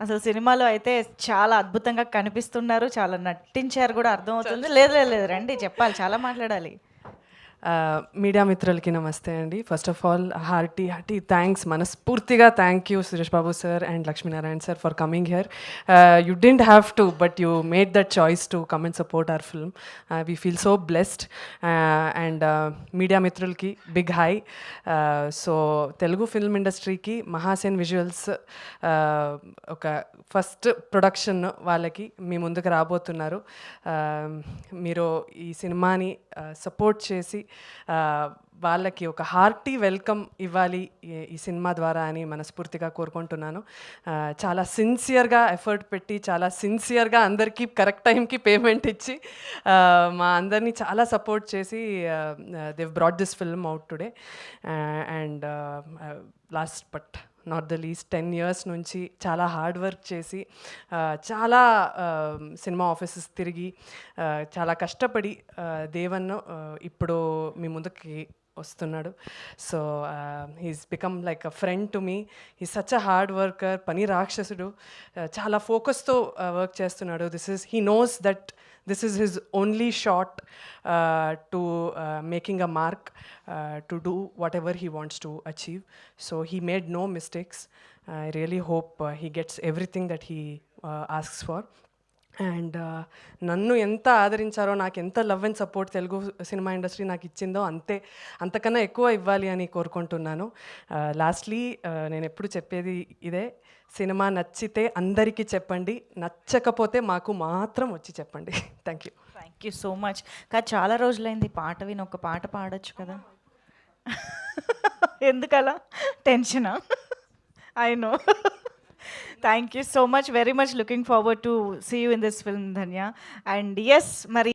అసలు సినిమాలో అయితే చాలా అద్భుతంగా కనిపిస్తున్నారు. చాలా నటించారు గూడా అర్థమవుతుంది. లేదు, లేదు, లేదు. రండి చెప్పాలి. చాలా మాట్లాడాలి. మీడియా మిత్రులకి నమస్తే అండి. First of all hearty thanks, మనస్ఫూర్తిగా thank you Suresh Babu sir and Lakshminarayana sir for coming here. You didn't have to, but you made that choice to come and support our film. We feel so blessed. And media మిత్రులకి big hi. So Telugu film ఇండస్ట్రీకి Mahasen visuals ఒక first production వాళ్ళకి మీ ముందుకు రాబోతున్నారు. మీరు ఈ సినిమాని సపోర్ట్ చేసి వాళ్ళకి ఒక హార్టీ వెల్కమ్ ఇవ్వాలి ఈ సినిమా ద్వారా అని మనస్ఫూర్తిగా కోరుకుంటున్నాను. చాలా సిన్సియర్గా ఎఫర్ట్ పెట్టి చాలా సిన్సియర్గా అందరికీ కరెక్ట్ టైంకి పేమెంట్ ఇచ్చి మా అందరినీ చాలా సపోర్ట్ చేసి దేవ్ బ్రాట్ this film out today. And last but not the least 10 years నుంచి చాలా హార్డ్ వర్క్ చేసి చాలా సినిమా ఆఫీసెస్ తిరిగి చాలా కష్టపడి దేవన్ ఇప్పుడు మీ ముందుకి వస్తున్నాడు. So he's become like a friend to me. He's such a hard worker, పని రాక్షసుడు. చాలా ఫోకస్తో వర్క్ చేస్తున్నాడు. He knows that this is his only shot to making a mark, to do whatever he wants to achieve. So he made no mistakes. I really hope he gets everything that he asks for. And నన్ను ఎంత ఆదరించారో, నాకు ఎంత love and support Telugu cinema industry నాకు ఇచ్చిందో అంతకన్నా ఎక్కువ ఇవ్వాలి అని కోరుకుంటున్నాను. లాస్ట్లీ నేను ఎప్పుడు చెప్పేది ఇదే, సినిమా నచ్చితే అందరికీ చెప్పండి, నచ్చకపోతే మాకు మాత్రం వచ్చి చెప్పండి. Thank you. Thank you so much. కానీ చాలా రోజులైంది పాట విని, ఒక పాట పాడొచ్చు కదా. ఎందుకలా టెన్షనా? I know. Thank you so much. Very much looking forward to see you in this film, Dhanya. And yes, Marie.